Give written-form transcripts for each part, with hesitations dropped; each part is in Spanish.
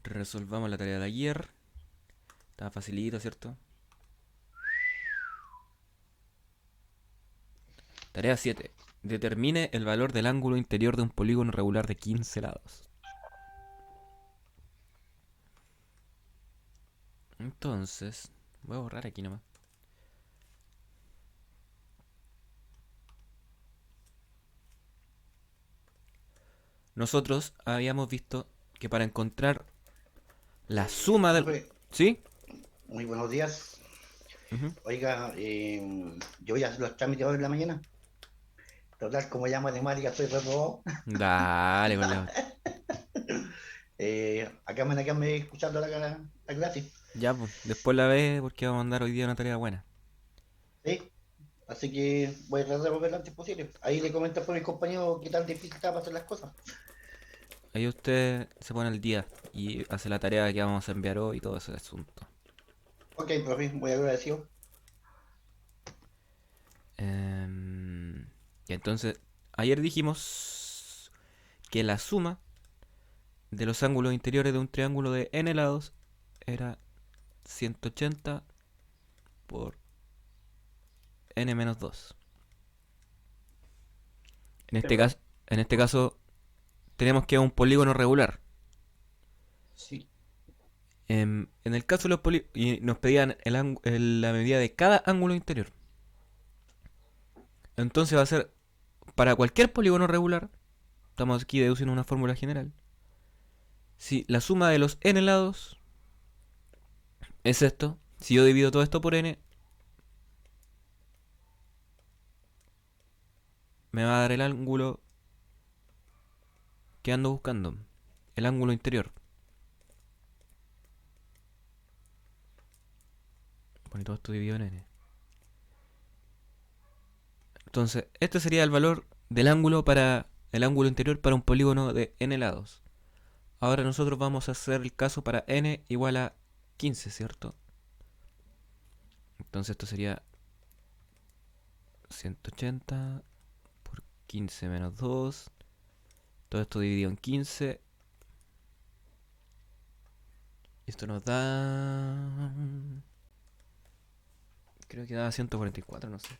Resolvamos la tarea de ayer. Estaba facilito, ¿cierto? Tarea 7. Determine el valor del ángulo interior de un polígono regular de 15 lados. Entonces, voy a borrar aquí nomás. Nosotros habíamos visto que para encontrar la suma del... Profe, ¿Sí? muy buenos días. Ujú. Oiga, yo voy a hacer los trámites hoy en la mañana. Total, como ya matemática estoy reprobado. Dale con la... Acá me quedarme escuchando la clase. Ya, pues, después la ves porque vamos a mandar hoy día una tarea buena. ¿Sí? Así que voy a tratar de volver lo antes posible. Ahí le comento por mis compañeros qué tan difícil está para hacer las cosas. Ahí usted se pone al día y hace la tarea que vamos a enviar hoy y todo ese asunto. Ok, profe, muy agradecido. Y entonces, ayer dijimos que la suma de los ángulos interiores de un triángulo de n lados era 180 por n menos 2. En Sí, este pues. caso, en este caso tenemos que un polígono regular. Sí. En el caso de los polígonos, y nos pedían la medida de cada ángulo interior. Entonces va a ser para cualquier polígono regular, estamos aquí deduciendo una fórmula general. Si la suma de los n lados es esto, si yo divido todo esto por n, me va a dar el ángulo que ando buscando, el ángulo interior. Pone todo esto dividido en n. Entonces, este sería el valor del ángulo para el ángulo interior para un polígono de n lados. Ahora nosotros vamos a hacer el caso para n igual a 15, ¿cierto? Entonces esto sería 180 por 15 menos 2. Todo esto dividido en 15. Y esto nos da... Creo que da 144, no sé.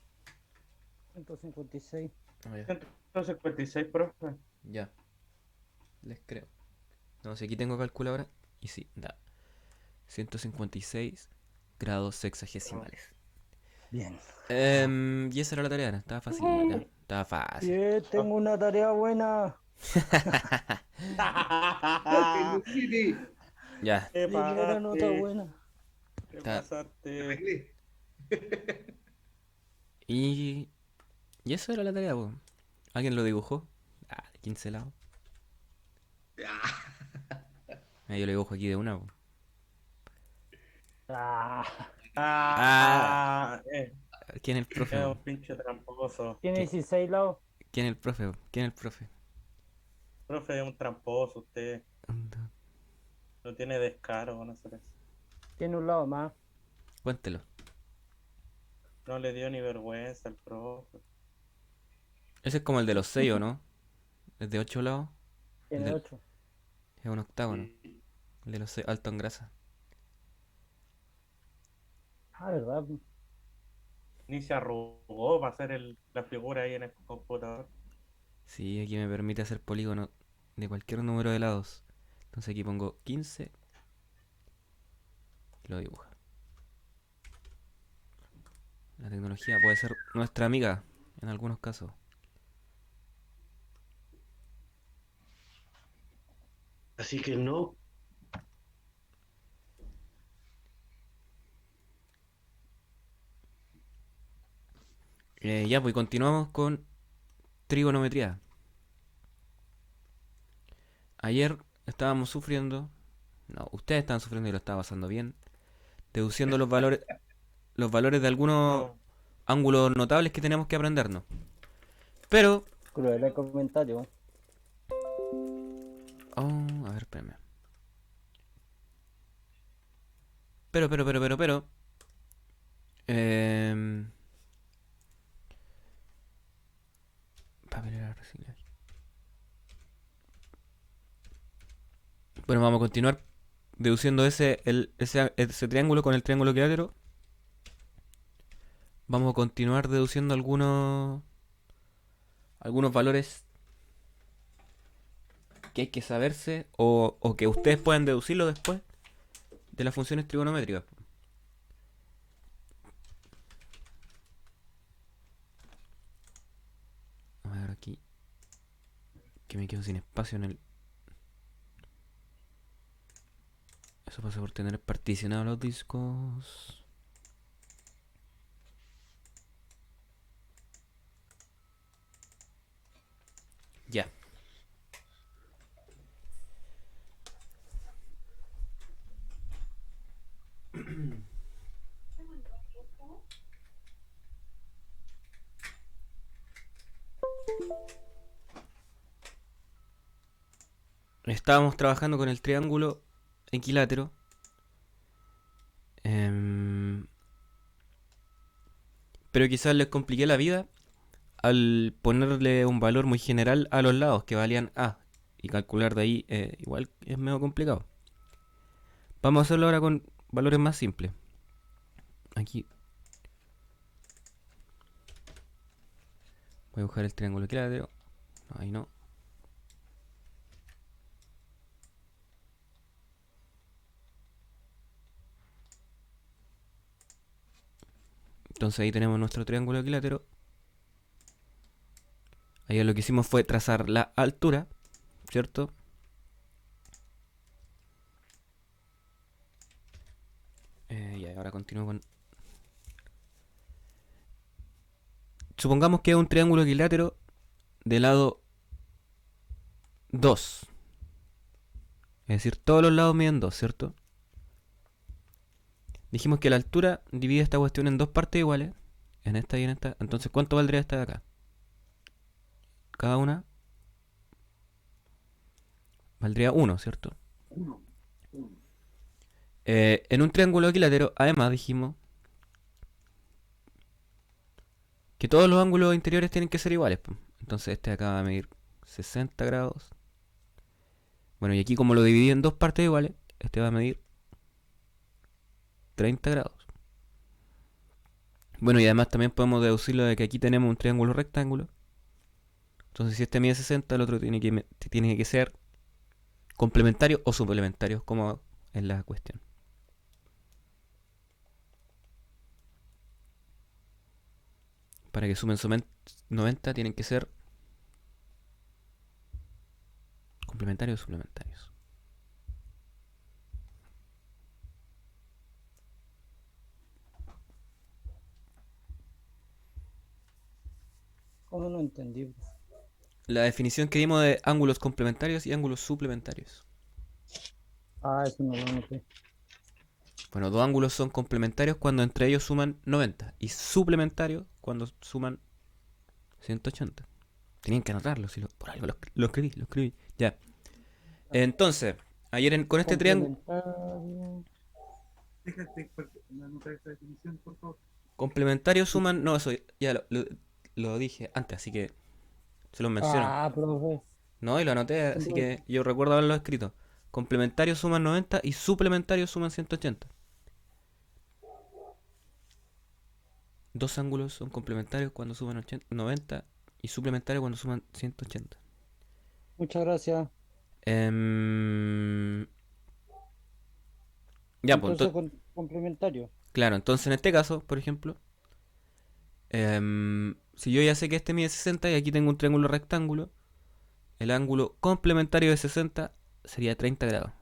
156. Oh, ya. 156, profe. Ya, les creo. No sé, aquí tengo calculadora. Y sí, da 156 grados sexagesimales. Bien. Y esa era la tarea, ¿no? Estaba facilita. Estaba fácil. Bien, tengo una tarea buena. Felicity. Ya, ¿Qué Primera nota pagaste? buena. ¿Qué está. pasaste? Arreglé. Y, y eso era la tarea, po. ¿Alguien lo dibujó? Ah, de 15 lados. Ah, yo lo dibujo aquí de una, po. Ah, Ah, Ah, ¿quién es el profe, es po? un pinche tramposo. tiene ¿Qui- 16 lados. ¿Quién es el profe, po? ¿Quién es el profe? Profe, es un tramposo usted. No tiene descaro con hacer eso. Tiene un lado más. Cuéntelo. No le dio ni vergüenza al profe. Ese es como el de los 6, ¿o no? ¿Es de 8 lados? El Tiene del... 8. Es un octágono. Sí. El de los 6, alto en grasa. Ah, ¿verdad? Ni se arrugó para hacer la figura ahí en el computador. Sí, aquí me permite hacer polígono de cualquier número de lados. Entonces aquí pongo 15 y lo dibuja. La tecnología puede ser nuestra amiga en algunos casos. Así que no. Ya, pues continuamos con trigonometría. Ayer estábamos sufriendo, no, ustedes estaban sufriendo y lo estaba pasando bien, deduciendo los valores de algunos No, ángulos notables que tenemos que aprendernos. Pero, Cruel el comentario. oh, a ver, espérame. Pero, eh, papelera reciclaje. Bueno, vamos a continuar deduciendo ese triángulo con el triángulo equilátero, vamos a continuar deduciendo algunos valores que hay que saberse o que ustedes puedan deducirlo después de las funciones trigonométricas. A ver aquí, que me quedo sin espacio en el... Eso pasa por tener particionados los discos. Ya. Estábamos trabajando con el triángulo equilátero. Pero quizás les compliqué la vida al ponerle un valor muy general a los lados que valían A. Y calcular de ahí igual es medio complicado. Vamos a hacerlo ahora con valores más simples. Aquí voy a buscar el triángulo equilátero. Ahí no. Entonces ahí tenemos nuestro triángulo equilátero. Ahí lo que hicimos fue trazar la altura, ¿cierto? Y ahora continúo con... Supongamos que es un triángulo equilátero de lado 2. Es decir, todos los lados miden 2, ¿cierto? Dijimos que la altura divide esta cuestión en dos partes iguales, en esta y en esta. Entonces, ¿cuánto valdría esta de acá? Cada una valdría 1, ¿cierto? En un triángulo equilátero, además dijimos que todos los ángulos interiores tienen que ser iguales, po. Entonces este de acá va a medir 60 grados. Bueno, y aquí como lo dividí en dos partes iguales, este va a medir 30 grados. Bueno, y además también podemos deducirlo de que aquí tenemos un triángulo rectángulo. Entonces si este mide 60, el otro tiene que ser complementario o suplementario, como es la cuestión. Para que sumen 90 tienen que ser complementarios o suplementarios. ¿Cómo no entendí? La definición que dimos de ángulos complementarios y ángulos suplementarios. Ah, eso no lo noté. Bueno, dos ángulos son complementarios cuando entre ellos suman 90 y suplementarios cuando suman 180. Tenían que anotarlo, si por algo lo escribí. Ya. Entonces, ayer con este triángulo... Complementario. Déjate anotar esa definición, por favor. Complementarios suman... No, eso ya lo dije antes, así que se lo menciono. Ah, profe. No, y lo anoté, así que yo recuerdo haberlo escrito. Complementarios suman 90 y suplementarios suman 180. Dos ángulos son complementarios cuando suman 90 y suplementarios cuando suman 180. Muchas gracias. Ya, pues Entonces, complementario. claro, entonces en este caso, por ejemplo, si yo ya sé que este mide 60 y aquí tengo un triángulo rectángulo, el ángulo complementario de 60 sería 30 grados.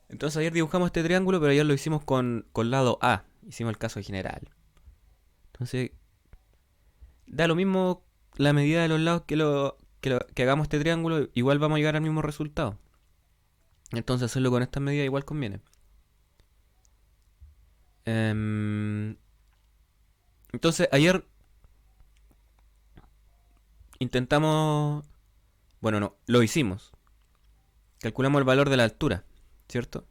Entonces ayer dibujamos este triángulo, pero ayer lo hicimos con lado A. Hicimos el caso general. Entonces, da lo mismo la medida de los lados que hagamos este triángulo, igual vamos a llegar al mismo resultado. Entonces hacerlo con estas medidas igual conviene. Entonces ayer intentamos... Bueno, no, lo hicimos. Calculamos el valor de la altura, ¿cierto?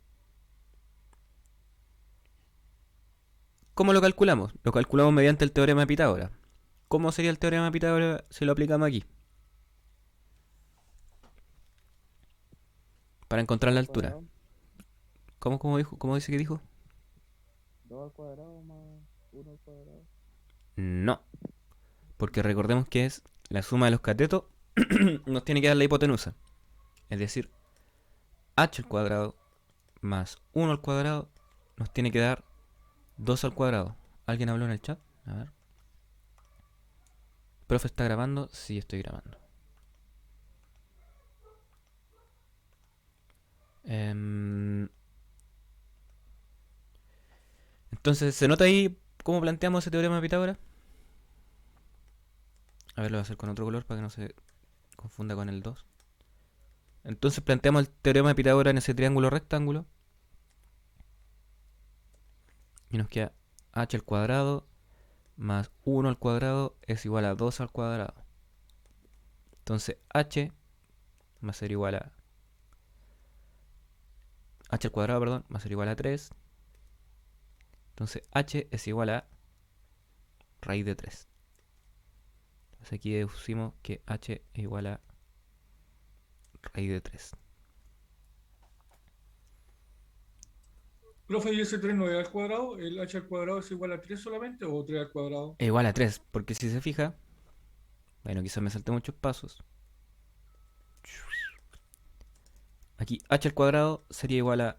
¿Cómo lo calculamos? Lo calculamos mediante el teorema de Pitágoras. ¿Cómo sería el teorema de Pitágoras si lo aplicamos aquí? para encontrar la altura. Cuadrado, ¿Cómo dijo? ¿Cómo dice que dijo? 2 al cuadrado más 1 al cuadrado. No, porque recordemos que es la suma de los catetos nos tiene que dar la hipotenusa. Es decir, h al cuadrado más 1 al cuadrado nos tiene que dar 2 al cuadrado. ¿Alguien habló en el chat? A ver. ¿Profe está grabando? Sí, estoy grabando. Entonces, ¿se nota ahí cómo planteamos ese teorema de Pitágoras? A ver, lo voy a hacer con otro color para que no se confunda con el 2. Entonces planteamos el teorema de Pitágoras en ese triángulo rectángulo. Y nos queda h al cuadrado más 1 al cuadrado es igual a 2 al cuadrado. Entonces h va a ser igual a... h al cuadrado, perdón, va a ser igual a 3. Entonces h es igual a raíz de 3. Entonces aquí deducimos que h es igual a raíz de 3. Profe, ¿y ese 3 no es al cuadrado? ¿El h al cuadrado es igual a 3 solamente o 3 al cuadrado? Es igual a 3, porque si se fija, bueno, quizás me salté muchos pasos. Aquí h al cuadrado sería igual a...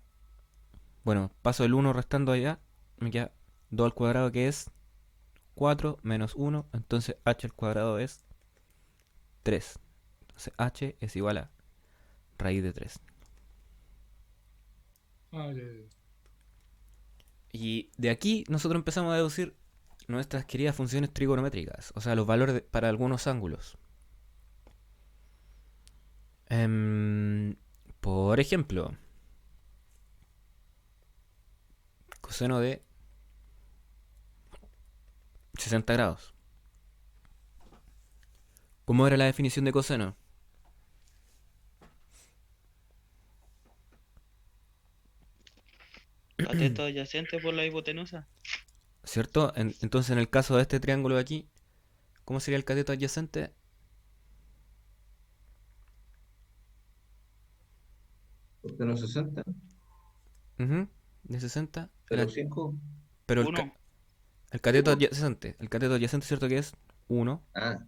Bueno, paso el 1 restando allá, me queda 2 al cuadrado que es 4 menos 1, entonces h al cuadrado es 3. Entonces h es igual a raíz de 3. Ah, ya. Y de aquí nosotros empezamos a deducir nuestras queridas funciones trigonométricas, o sea, los valores para algunos ángulos. Por ejemplo, coseno de 60 grados. ¿Cómo era la definición de coseno? Cateto adyacente por la hipotenusa. ¿Cierto? Entonces en el caso de este triángulo de aquí, ¿cómo sería el cateto adyacente? Coseno 60, Ujú, de 60. pero 5. Pero Uno, el cateto adyacente. El cateto adyacente, ¿cierto que es 1? Ah,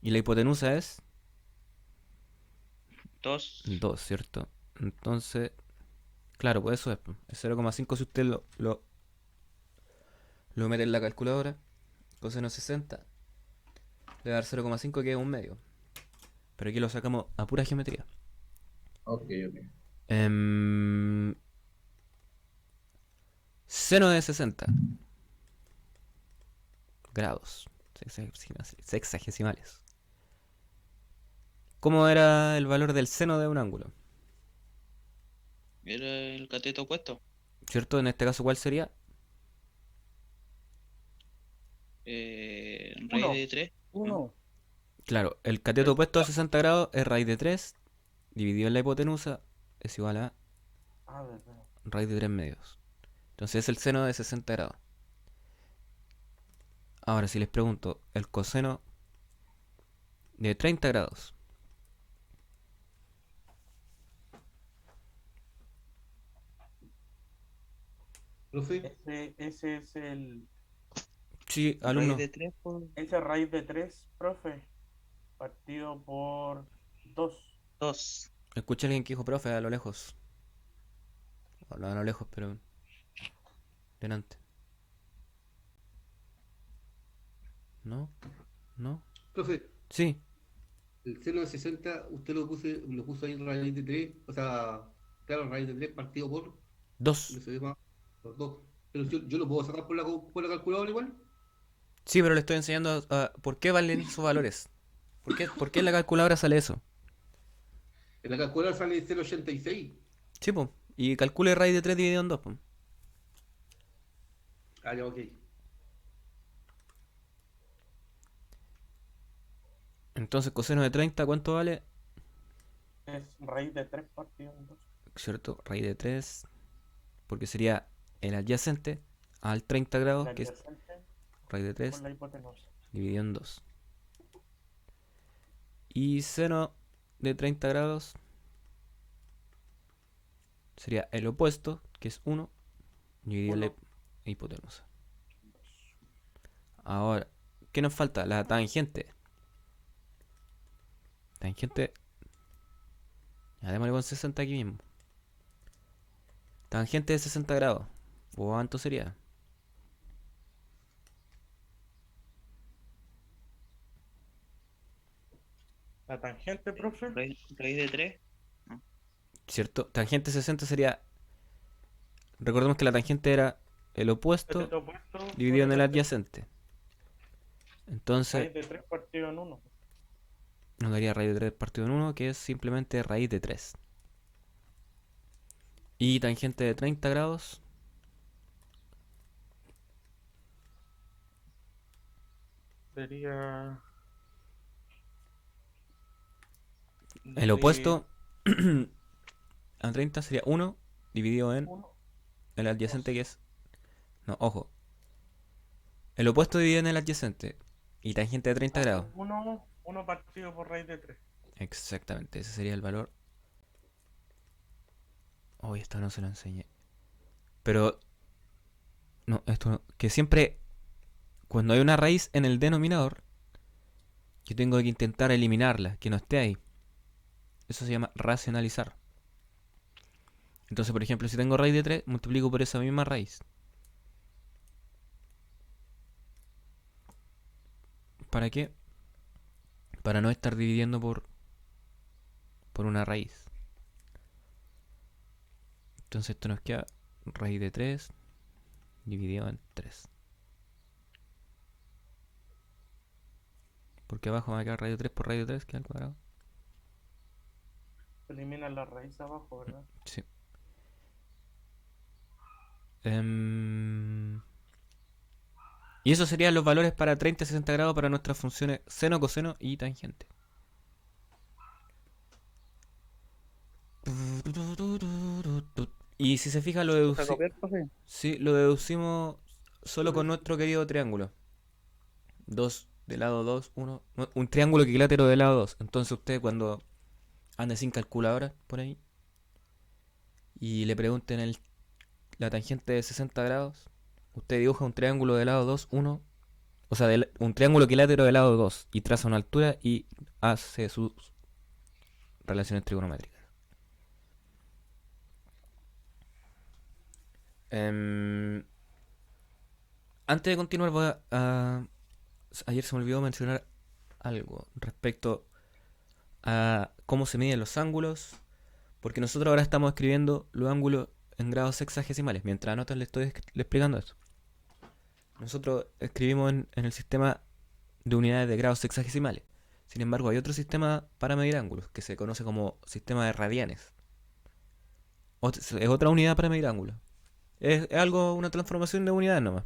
Y la hipotenusa es dos. 2, ¿cierto? Entonces, claro, pues eso es, pues, es 0,5 si usted lo mete en la calculadora. Coseno 60 le va a dar 0,5 que es un medio. Pero aquí lo sacamos a pura geometría. ok. Em, Seno de 60 grados sexagesimales. ¿Cómo era el valor del seno de un ángulo? Era el cateto opuesto. ¿Cierto? En este caso, ¿cuál sería? Raíz Uno. de 3. 1. Claro, el cateto opuesto a 60 grados es raíz de 3 dividido en la hipotenusa es igual a Ah, verdad. raíz de 3 medios. Entonces es el seno de 60 grados. Ahora, si les pregunto, el coseno de 30 grados. Profe, Ese es el. Sí, Raíz alumno. de 3 por Ese raíz de 3, profe. Partido por 2. 2. Escuché a alguien que dijo profe a lo lejos. O no a lo lejos, pero delante. ¿No? ¿No? profe, Sí, el seno de 60, usted lo puso ahí en raíz de 3, o sea, claro, raíz de 3 partido por, 2. le se ve más, por 2. Pero yo lo puedo sacar por la calculadora igual. Sí, pero le estoy enseñando por qué valen esos valores. ¿Por qué en la calculadora sale eso? En la calculadora sale 0,86. Sí, pues. Y calcule raíz de 3 dividido en 2, pues. Ah, ya, ok. Entonces, coseno de 30, ¿cuánto vale? Es raíz de 3 partido en 2. ¿Cierto? Raíz de 3. Porque sería el adyacente al 30 grados, El que es adyacente raíz de por 3 la hipotenusa. dividido en 2. Y seno de 30 grados sería el opuesto, que es 1, dividido la Uno. hipotenusa. Ahora, ¿qué nos falta? La tangente. Tangente. Ya démosle con 60 aquí mismo. Tangente de 60 grados. ¿Cuánto sería? La tangente, profe. Raíz de 3. ¿Cierto? Tangente 60 sería. Recordemos que la tangente era el opuesto Cateto opuesto dividido en por el el adyacente. Entonces, raíz de 3 partido en 1. nos daría raíz de 3 partido en 1, que es simplemente raíz de 3. Y tangente de 30 grados. Sería. El opuesto a 30 sería 1 dividido en 1. el adyacente, que es. No, ojo. El opuesto dividido en el adyacente. Y tangente de 30 grados. 1 partido por raíz de 3. Exactamente, ese sería el valor. Hoy esto no se lo enseñé. Pero. No, esto no. Que siempre. Cuando hay una raíz en el denominador, yo tengo que intentar eliminarla, que no esté ahí. Eso se llama racionalizar. Entonces, por ejemplo, si tengo raíz de 3, multiplico por esa misma raíz. ¿Para qué? Para no estar dividiendo por una raíz. Entonces esto nos queda raíz de 3 dividido en 3. Porque abajo me va a quedar raíz de 3 por raíz de 3, queda al cuadrado. Elimina la raíz abajo, ¿verdad? Sí. Y esos serían los valores para 30 y 60 grados para nuestras funciones seno, coseno y tangente. Y si se fija, ¿Vas a copiar, profe? sí, lo deducimos solo con nuestro querido triángulo. 2 de lado 2, 1. Un triángulo equilátero de lado 2. Entonces usted cuando ande sin calculadora por ahí y le pregunten la tangente de 60 grados, usted dibuja un triángulo de lado 2, 1. O sea, un triángulo equilátero de lado 2 y traza una altura y hace sus relaciones trigonométricas. Antes de continuar, ayer se me olvidó mencionar algo respecto a cómo se miden los ángulos, porque nosotros ahora estamos escribiendo los ángulos en grados sexagesimales. Mientras anotan, le estoy explicando eso. Nosotros escribimos en el sistema de unidades de grados sexagesimales. Sin embargo, hay otro sistema para medir ángulos que se conoce como sistema de radianes. Es otra unidad para medir ángulos. Es algo, una transformación de unidades nomás.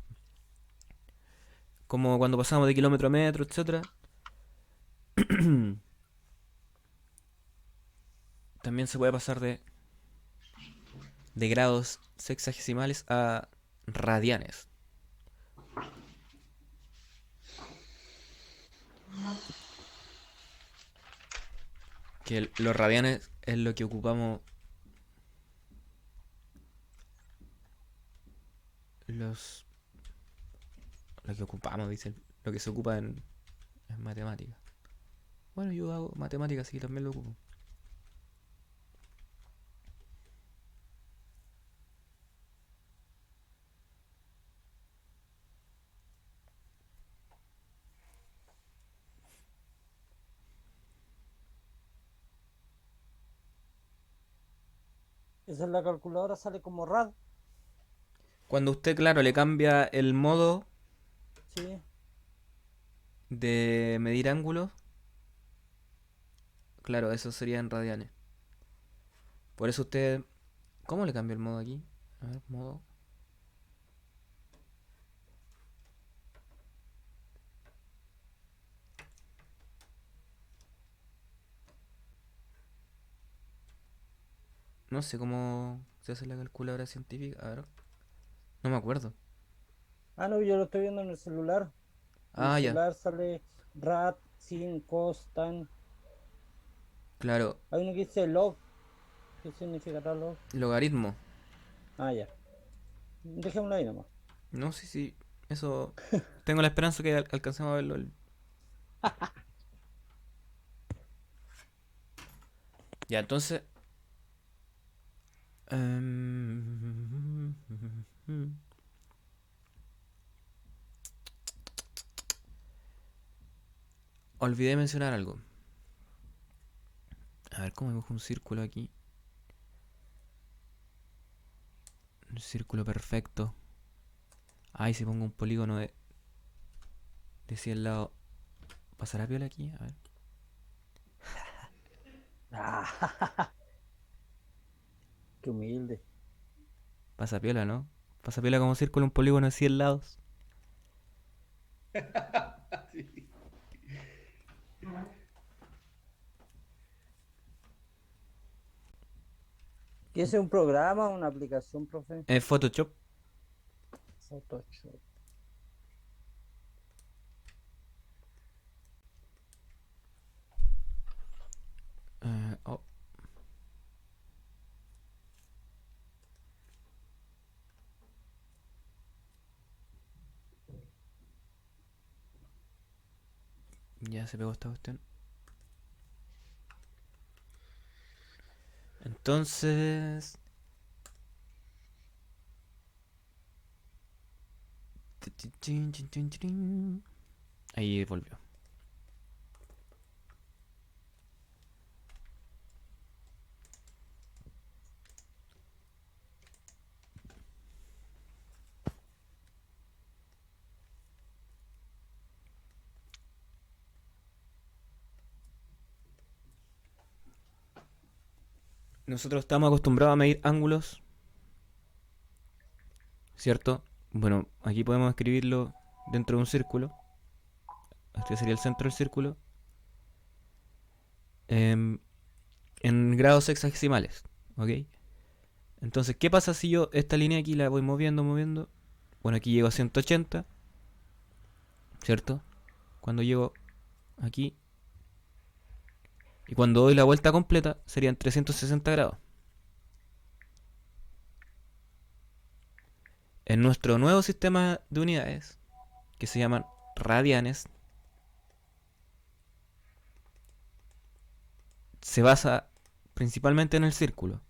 Como cuando pasamos de kilómetro a metro, etcétera. También se puede pasar de grados sexagesimales a radianes. Que los radianes es lo que ocupamos. Lo que ocupamos, dicen. Lo que se ocupa en matemáticas. Bueno, yo hago matemáticas, así que también lo ocupo. Esa es la calculadora, sale como rad. Cuando usted, claro, le cambia el modo Sí. de medir ángulos, claro, eso sería en radianes. Por eso usted... ¿Cómo le cambia el modo aquí? A ver, modo... No sé cómo se hace la calculadora científica. A ver. No me acuerdo. Ah, no, yo lo estoy viendo en el celular. En el Ah, ya. celular sale rad, sin, cos, tan. Claro. Hay uno que dice log. ¿Qué significará lo? Logaritmo. Ah, ya. Dejémoslo ahí nomás. No, sí, sí. Eso. Tengo la esperanza que alcancemos a verlo. Ya, entonces. em, Olvidé mencionar algo. A ver, ¿cómo dibujo un círculo aquí? Un círculo perfecto. Ay, si pongo un polígono de 100 lados. ¿Pasará piola aquí? A ver. Ah, qué humilde. Pasa piola, ¿no? Pasa piola como círculo, un polígono de 100 lados. Sí. ¿Qué es un programa, una aplicación, profe? Photoshop. Photoshop. Oh. Ya se pegó esta cuestión. Entonces. Ahí volvió. Nosotros estamos acostumbrados a medir ángulos, ¿cierto? Bueno, aquí podemos escribirlo dentro de un círculo. Este sería el centro del círculo. em, en grados sexagesimales, ¿ok? Entonces, ¿qué pasa si yo esta línea aquí la voy moviendo, moviendo? Bueno, aquí llego a 180, ¿cierto? Cuando llego aquí. Y cuando doy la vuelta completa serían 360 grados. En nuestro nuevo sistema de unidades, que se llaman radianes, se basa principalmente en el círculo.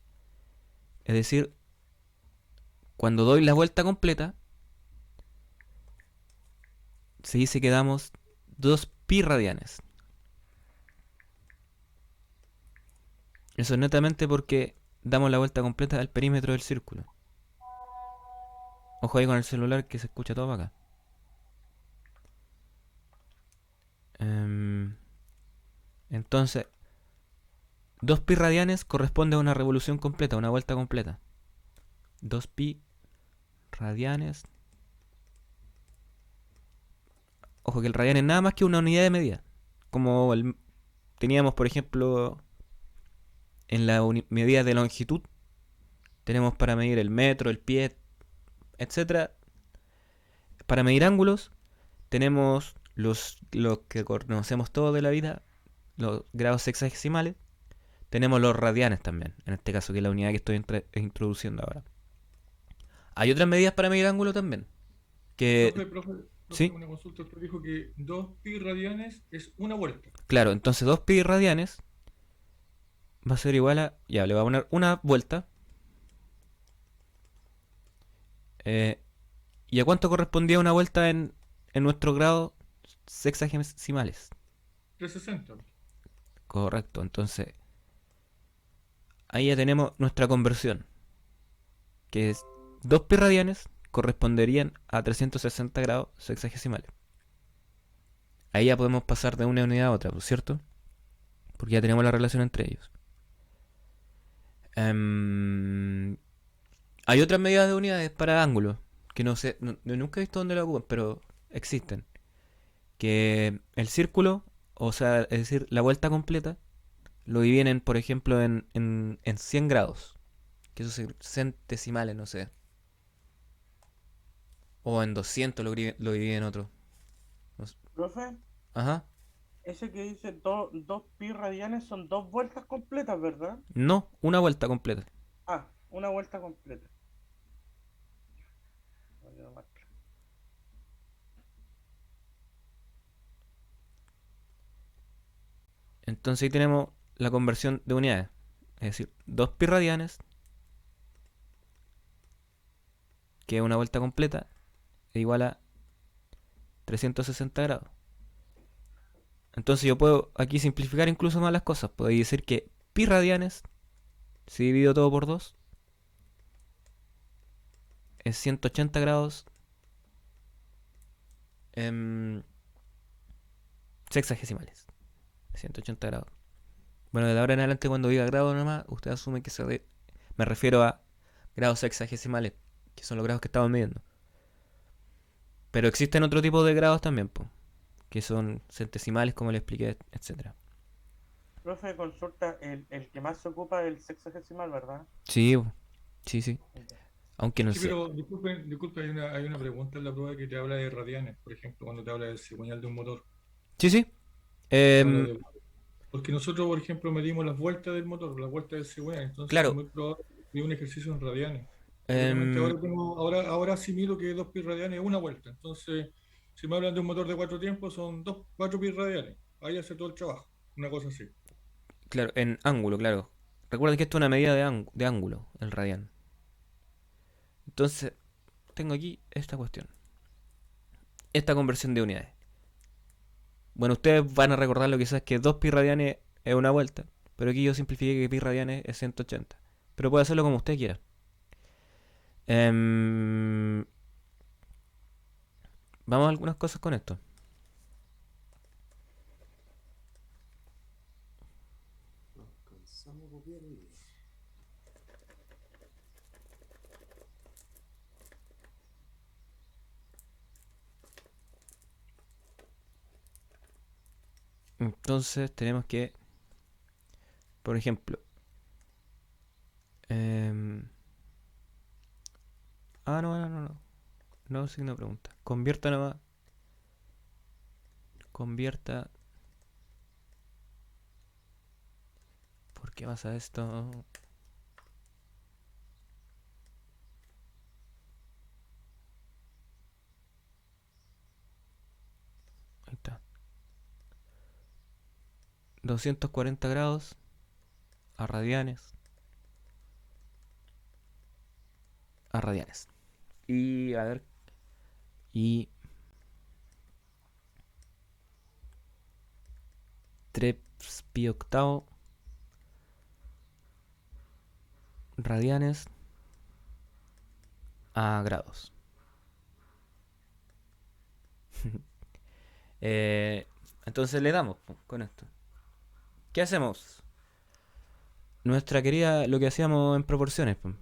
Es decir, cuando doy la vuelta completa, se dice que damos 2 pi radianes. Eso es netamente porque damos la vuelta completa al perímetro del círculo. Ojo ahí con el celular que se escucha todo para acá. Entonces, 2 pi radianes corresponde a una revolución completa, una vuelta completa. 2 pi radianes. Ojo que el radian es nada más que una unidad de medida. Como teníamos, por ejemplo, en la medida de longitud. Tenemos para medir el metro, el pie, etcétera. Para medir ángulos, tenemos los que conocemos todos de la vida, los grados sexagesimales. Tenemos los radianes también, en este caso, que es la unidad que estoy introduciendo ahora. Hay otras medidas para medir ángulo también. Profe, ¿Sí? una consulta. Usted dijo que 2 pi radianes es una vuelta. Claro, entonces 2 pi radianes va a ser igual a... Ya, le voy a poner una vuelta. ¿Y a cuánto correspondía una vuelta en nuestro grado sexagesimales? 360. Correcto, entonces ahí ya tenemos nuestra conversión, que es 2 pi radianes corresponderían a 360 grados sexagesimales. Ahí ya podemos pasar de una unidad a otra, ¿cierto? Porque ya tenemos la relación entre ellos. Hay otras medidas de unidades para ángulos, que no sé, nunca he visto dónde lo ocupan, pero existen. Que el círculo, o sea, es decir, la vuelta completa, lo dividen, por ejemplo, en 100 grados. Que eso es centesimales, no sé. O en 200 lo dividen en otro. Profe, Ajá. Ese que dice dos pi radianes son 2 vueltas completas, ¿verdad? No, una vuelta completa. Ah, una vuelta completa. Me quedó más claro. Entonces ahí tenemos la conversión de unidades. Es decir, 2 pi radianes, que es una vuelta completa, es igual a 360 grados. Entonces yo puedo aquí simplificar incluso más las cosas. Puedo decir que pi radianes, si divido todo por 2, es 180 grados sexagesimales. 180 grados. Bueno, de ahora en adelante cuando diga grado nomás, usted asume que me refiero a grados sexagesimales, que son los grados que estamos midiendo. Pero existen otro tipo de grados también, po, que son centesimales, como le expliqué, etcétera. Profe, consulta, el que más se ocupa es el sexagesimal, ¿verdad? Sí, po, sí. Aunque no Sí, sé. pero disculpe, hay una pregunta en la prueba que te habla de radianes, por ejemplo, cuando te habla del cigüeñal de un motor. Sí. Te habla Em, porque nosotros, por ejemplo, medimos las vueltas del motor, las vueltas del cigüeñal, entonces es claro. muy probable que un ejercicio en radianes. Y obviamente em, ahora asimilo que 2 pi radianes es una vuelta. Entonces, si me hablan de un motor de 4 tiempos, son 4 pi radianes. Ahí hace todo el trabajo. Una cosa así. claro, en ángulo, claro. Recuerden que esto es una medida de ángulo, el radian. Entonces, tengo aquí esta cuestión. Esta conversión de unidades. Bueno, ustedes van a recordarlo quizás que 2 pi radianes es una vuelta. Pero aquí yo simplifiqué que pi radianes es 180. Pero puede hacerlo como usted quiera. Em, Vamos a algunas cosas con esto. Entonces tenemos que, por ejemplo, em, no. No signo de pregunta. Convierta nomás. Convierta. ¿Por qué pasa esto? Ahí está. 240 grados a radianes. A radianes. Y a ver. Y 3 pi octavo radianes a grados. Entonces le damos po, con esto. ¿Qué hacemos? Nuestra querida, lo que hacíamos en proporciones. Po.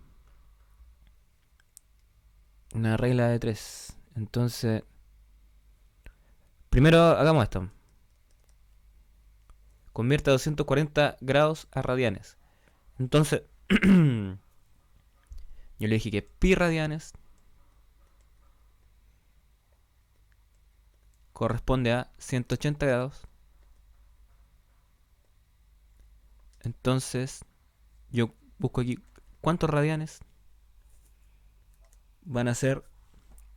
Una regla de 3. Entonces, primero hagamos esto. Convierta 240 grados a radianes. Entonces, yo le dije que pi radianes corresponde a 180 grados. Entonces, yo busco aquí cuántos radianes van a ser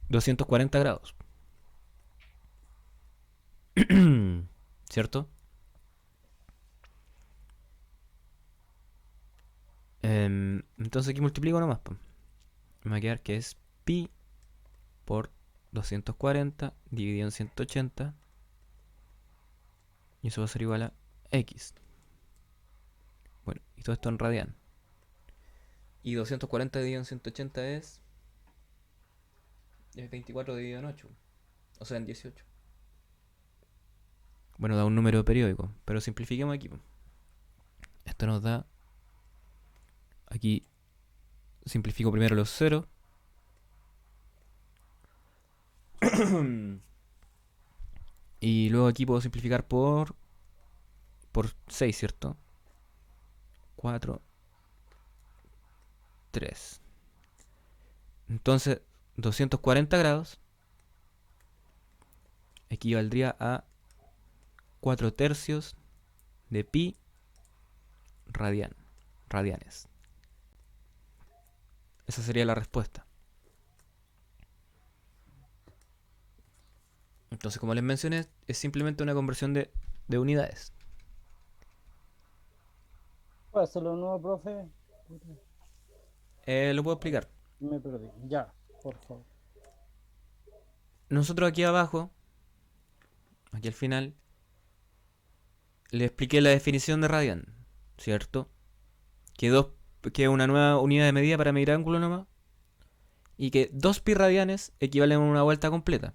240 grados. ¿Cierto? Entonces aquí multiplico nomás. Po. Me va a quedar que es pi por 240 dividido en 180. Y eso va a ser igual a x. Bueno, y todo esto en radian. Y 240 dividido en 180 es 24 dividido en 8. O sea, en 18. Bueno, da un número periódico. Pero simplifiquemos aquí. Po. Esto nos da... Aquí simplifico primero los ceros. Y luego aquí puedo simplificar por 6, ¿cierto? 4, 3. Entonces, 240 grados equivaldría a 4/3 de pi radianes. Esa sería la respuesta. Entonces, como les mencioné, es simplemente una conversión de unidades. ¿Puedo hacerlo de nuevo, profe? Lo puedo explicar. Me perdí. Ya, por favor. Nosotros aquí abajo, aquí al final, le expliqué la definición de radian, ¿cierto? Que es una nueva unidad de medida para medir ángulo nomás. Y que 2 pi radianes equivalen a una vuelta completa.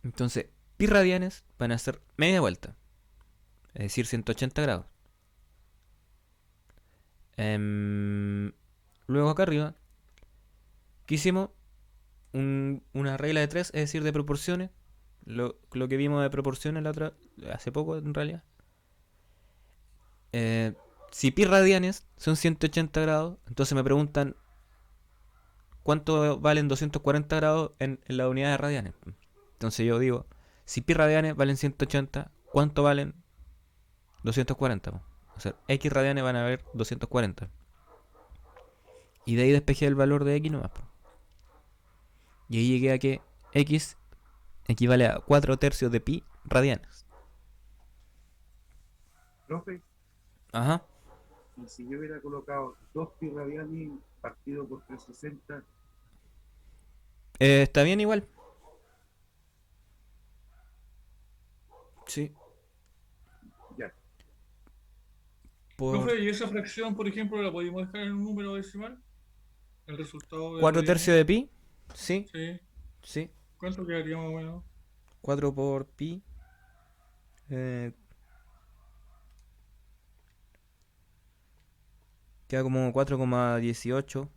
Entonces, pi radianes van a ser media vuelta. Es decir, 180 grados. Luego acá arriba, ¿qué hicimos? Una regla de 3, es decir, de proporciones. Lo que vimos de proporciones hace poco, en realidad. Si pi radianes son 180 grados, entonces me preguntan cuánto valen 240 grados en la unidad de radianes. Entonces yo digo, si pi radianes valen 180, ¿cuánto valen 240? O sea, x radianes van a haber 240. Y de ahí despejé el valor de x nomás. Y ahí llegué a que x equivale a 4/3 de pi radianes. Profe, Ajá. y si yo hubiera colocado 2 pi radianes partido por 360, Está bien igual. Sí. ya. Profe, ¿y esa fracción, por ejemplo, la podemos dejar en un número decimal? El resultado de 4/3 de pi. Sí, Sí. sí. ¿Cuánto quedaría más o menos? 4 por pi. Queda como 4,18.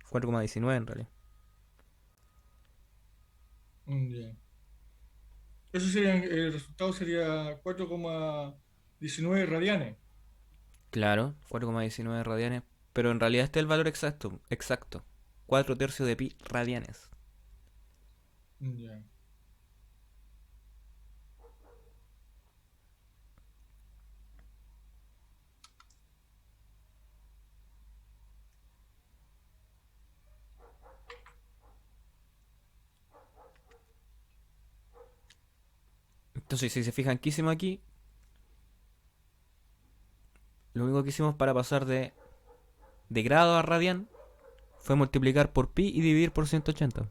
4,19 en realidad. Ya. Eso sería, el resultado sería 4,19 radianes. Claro, 4,19 radianes. Pero en realidad este es el valor exacto. Exacto. 4/3 de pi radianes. Ya. Entonces, si se fijan, ¿qué hicimos aquí? Lo único que hicimos para pasar de grado a radian fue multiplicar por pi y dividir por 180.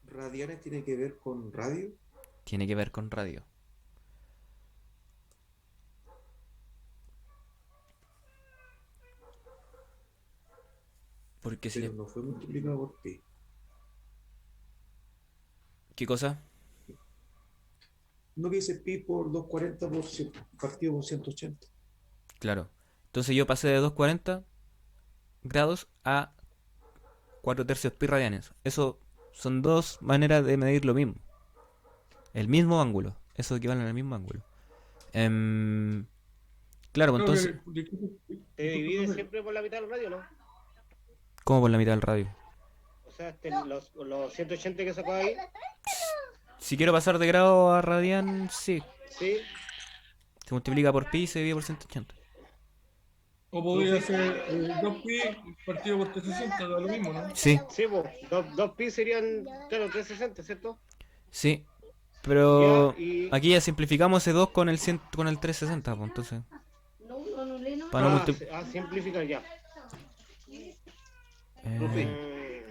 ¿Radianes tiene que ver con radio? Tiene que ver con radio. Porque si Pero le... no fue multiplicado por pi. ¿Qué cosa? No hubiese pi por 240 partido por 180. Claro. Entonces yo pasé de 240 grados a 4/3 pi radianes. Eso son dos maneras de medir lo mismo. El mismo ángulo. Eso equivale al mismo ángulo. Claro, pues Creo entonces... que, disculpe, Se divide profe. siempre por la mitad del radio, ¿no? ¿Cómo por la mitad del radio? O sea, los 180 que sacó ahí, Si quiero pasar de grado a radian, sí. sí. Se multiplica por pi y se divide por 180. O podría ser 2pi partido por 360, da lo mismo, ¿no? Sí, Sí, pues, dos pi serían, claro, 360, ¿cierto? sí. Pero Ya, y... aquí ya simplificamos ese 2 con el 360, pues entonces. Para no simplificar ya.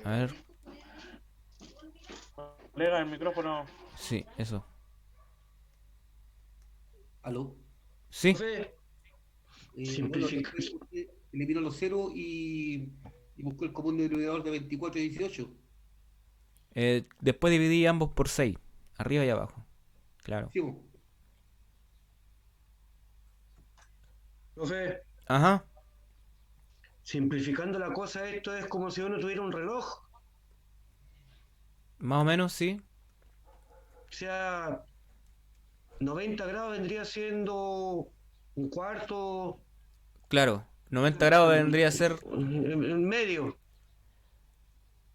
a ver, Colega, el micrófono. sí, eso. ¿Aló? Sí, Simplifica. Eliminó los ceros y buscó el común denominador de 24 y 18. después dividí ambos por 6, arriba y abajo. Claro. Sí, po. Profe, Ajá, simplificando la cosa, esto es como si uno tuviera un reloj. más o menos, sí. O sea, 90 grados vendría siendo un cuarto, Claro, 90 grados vendría a ser... en medio.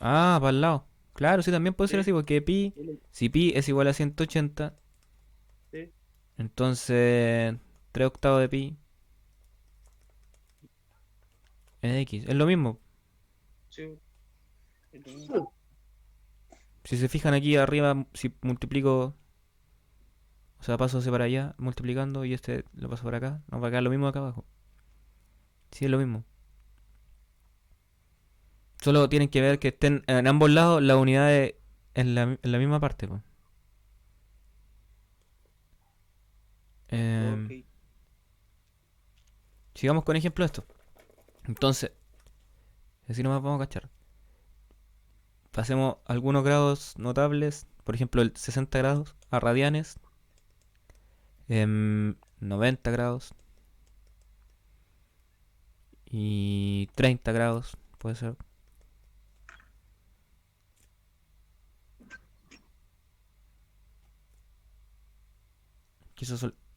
Ah, para el lado. Claro, sí, también puede ser Sí. así, porque pi, si pi es igual a 180, Sí. entonces 3 octavos de pi es x. Es lo mismo. Sí. Es lo mismo. Si se fijan aquí arriba, si multiplico, o sea, paso hacia para allá, multiplicando, y este lo paso para acá, nos va a quedar lo mismo acá abajo. Sí, es lo mismo. Solo tienen que ver que estén en ambos lados las unidades en la misma parte, po. Em, Ok. sigamos con ejemplo de esto. Entonces, así nomás vamos a cachar. Pasemos algunos grados notables, por ejemplo el 60 grados a radianes, 90 grados y 30 grados, puede ser.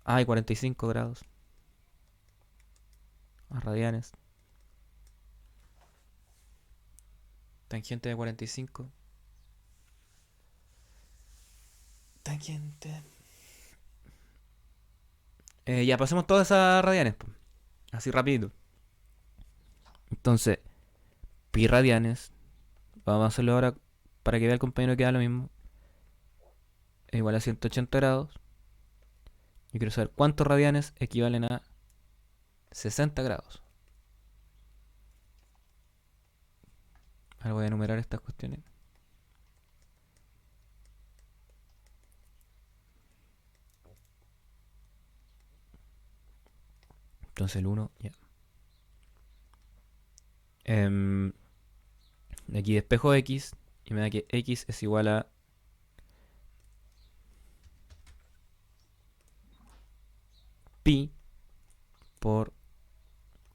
Y 45 grados a radianes. Tangente de 45. Tangente. Ya pasemos todas esas radianes, po. Así rapidito. Entonces, pi radianes. Vamos a hacerlo ahora para que vea el compañero que da lo mismo. Es igual a 180 grados. Yo quiero saber cuántos radianes equivalen a 60 grados. Ahora voy a enumerar estas cuestiones. Entonces el 1, ya. Aquí despejo x y me da que x es igual a pi por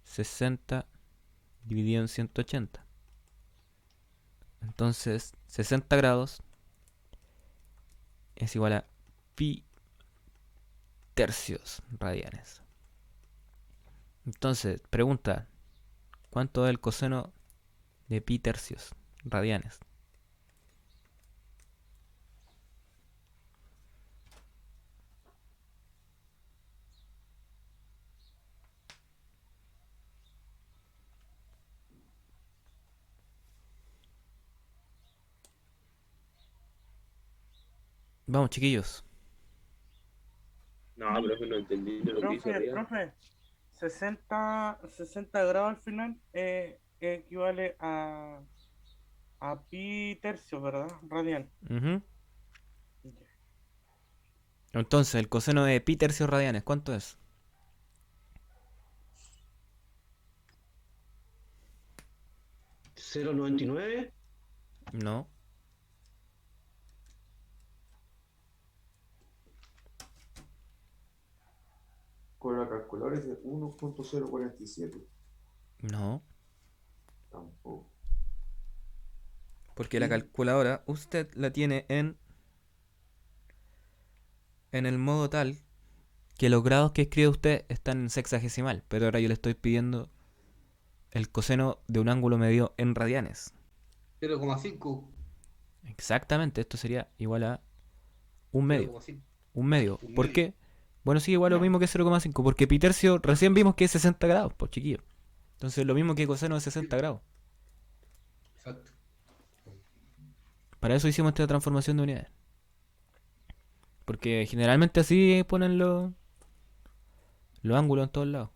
60 dividido en 180. Entonces 60 grados es igual a pi tercios radianes. Entonces, pregunta, ¿cuánto es el coseno de pi tercios radianes? Vamos, chiquillos. No, profe, no entendí de lo que hizo arriba. Profe, 60 grados al final equivale a pi tercio, ¿verdad? Radian. Ujú. Entonces, el coseno de pi tercios radianes, ¿cuánto es? ¿0,99? No. Con la calculadora es de 1.047. No. Tampoco. Porque la calculadora usted la tiene en el modo tal que los grados que escribe usted están en sexagesimal. Pero ahora yo le estoy pidiendo el coseno de un ángulo medido en radianes. 0,5. Exactamente, esto sería igual a un medio. 0,5. Un medio. Un ¿Por medio. qué? Bueno, sí, igual lo mismo que 0,5. Porque pi tercio recién vimos que es 60 grados, pues chiquillo. Entonces lo mismo que coseno de 60 grados. Exacto. Para eso hicimos esta transformación de unidades. Porque generalmente así ponen los ángulos en todos lados.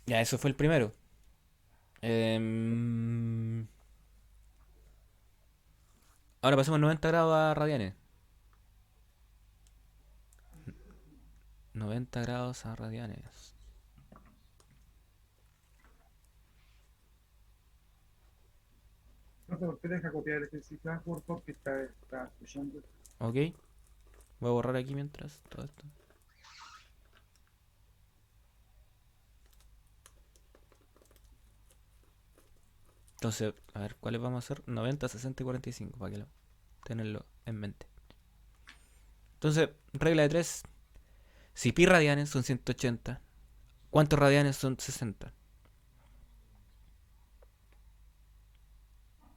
Ya, eso fue el primero. Ahora pasemos 90 grados a radianes. 90 grados a radianes. Profe, ¿usted deja copiar este cifra, por favor, que está escuchando? Ok. Voy a borrar aquí mientras todo esto. Entonces, a ver, ¿cuáles vamos a hacer? 90, 60 y 45, para que tenerlo en mente. Entonces, regla de 3. Si pi radianes son 180, ¿Cuántos radianes son 60?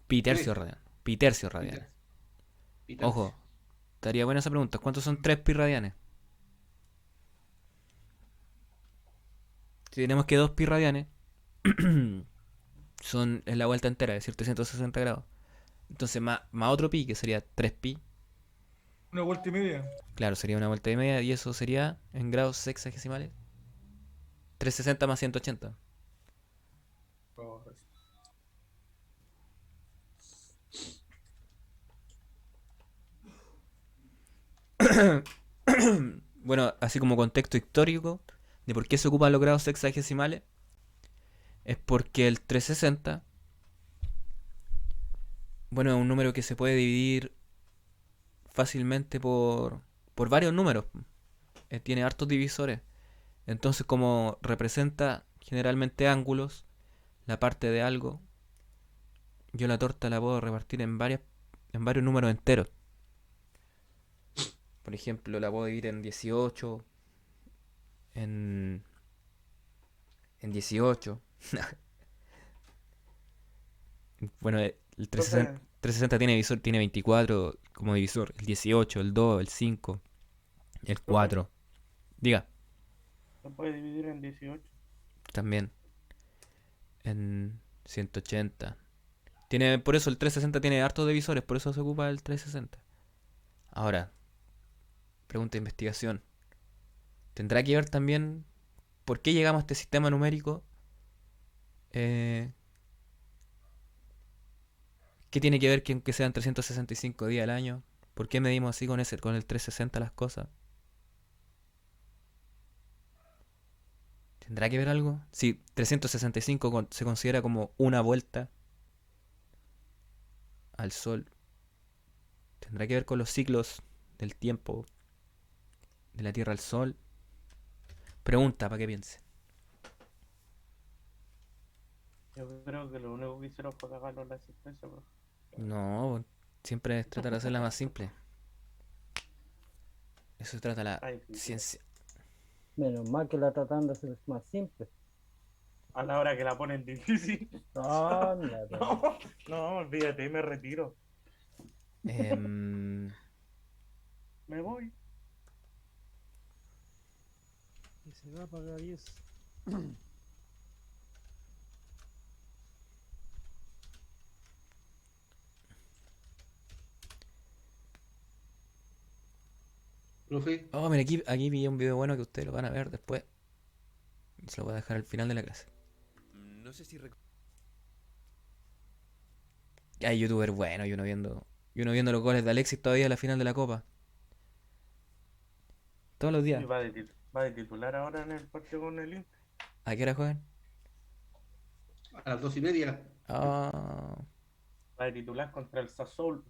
Pi tercio radian. Pi tercio radianes. Ojo, estaría buena esa pregunta. ¿Cuántos son 3 pi radianes? Si tenemos que 2 pi radianes es la vuelta entera, es decir, 360 grados. Entonces más otro pi, que sería 3 pi. Una vuelta y media. Claro, sería una vuelta y media, y eso sería en grados sexagesimales 360 más 180. Bueno, así como contexto histórico de por qué se ocupan los grados sexagesimales, es porque el 360, bueno, es un número que se puede dividir fácilmente por varios números. Tiene hartos divisores. Entonces, como representa generalmente ángulos, la parte de algo, yo la torta la puedo repartir en varios números enteros. Por ejemplo, la puedo dividir en 18, en 18. Bueno, el 360 tiene 24 como divisor. El 18, el 2, el 5, el 4. Diga. Se puede dividir en 18. También. En 180. Por eso el 360 tiene hartos divisores, por eso se ocupa el 360. Ahora, pregunta de investigación. ¿Tendrá que ver también por qué llegamos a este sistema numérico? ¿Qué tiene que ver que aunque sean 365 días al año? ¿Por qué medimos así con el 360 las cosas? ¿Tendrá que ver algo? Si 365 se considera como una vuelta al Sol, ¿tendrá que ver con los ciclos del tiempo de la Tierra al Sol? Pregunta para que piense. Yo creo que lo único que hicieron fue cagarlo en la existencia, bro. No, siempre es tratar de hacerla más simple. Eso se trata la ciencia. Menos mal que la tratan de hacer más simple. A la hora que la ponen difícil. No, olvídate, me retiro. Me voy. Y se va a pagar 10. Profe. Oh, mira, aquí vi un video bueno que ustedes lo van a ver después. Se lo voy a dejar al final de la clase. No sé si... Hay youtuber bueno y uno viendo los goles de Alexis todavía en la final de la Copa. Todos los días. Sí, va de titular ahora en el partido con el Inter. ¿A qué hora juegan? A las 2:30. Ah. Va de titular contra el Sassuolo.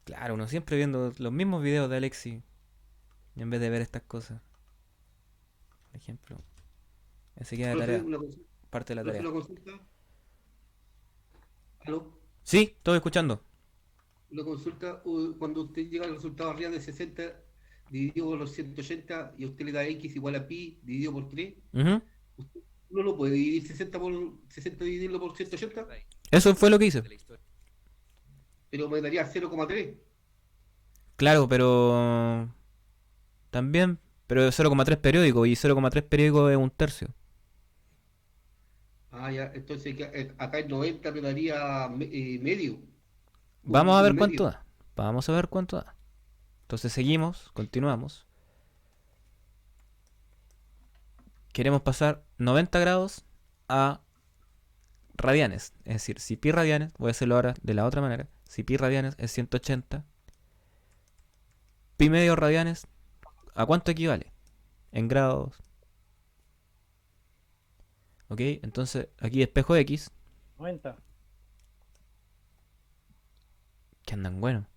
Claro, uno siempre viendo los mismos videos de Alexis en vez de ver estas cosas. Por ejemplo, ese queda de tarea. Parte de la tarea. ¿Una consulta? ¿Aló? Sí, estoy escuchando. Una consulta, cuando usted llega al resultado arriba de 60 dividido por los 180 y usted le da x igual a pi dividido por 3, ¿usted no lo puede dividir 60 por 60 dividirlo por 180? Eso fue lo que hice. Pero me daría 0,3. Claro, pero también, pero 0,3 periódico, y 0,3 periódico es un tercio. Ah, ya, entonces acá en 90 me daría medio. Vamos a ver cuánto da. Vamos a ver cuánto da. Entonces seguimos, continuamos. Queremos pasar 90 grados a radianes. Es decir, si pi radianes, voy a hacerlo ahora de la otra manera. Si pi radianes es 180, pi medio radianes, ¿a cuánto equivale? En grados. Ok, entonces aquí espejo X. 90. Que andan bueno.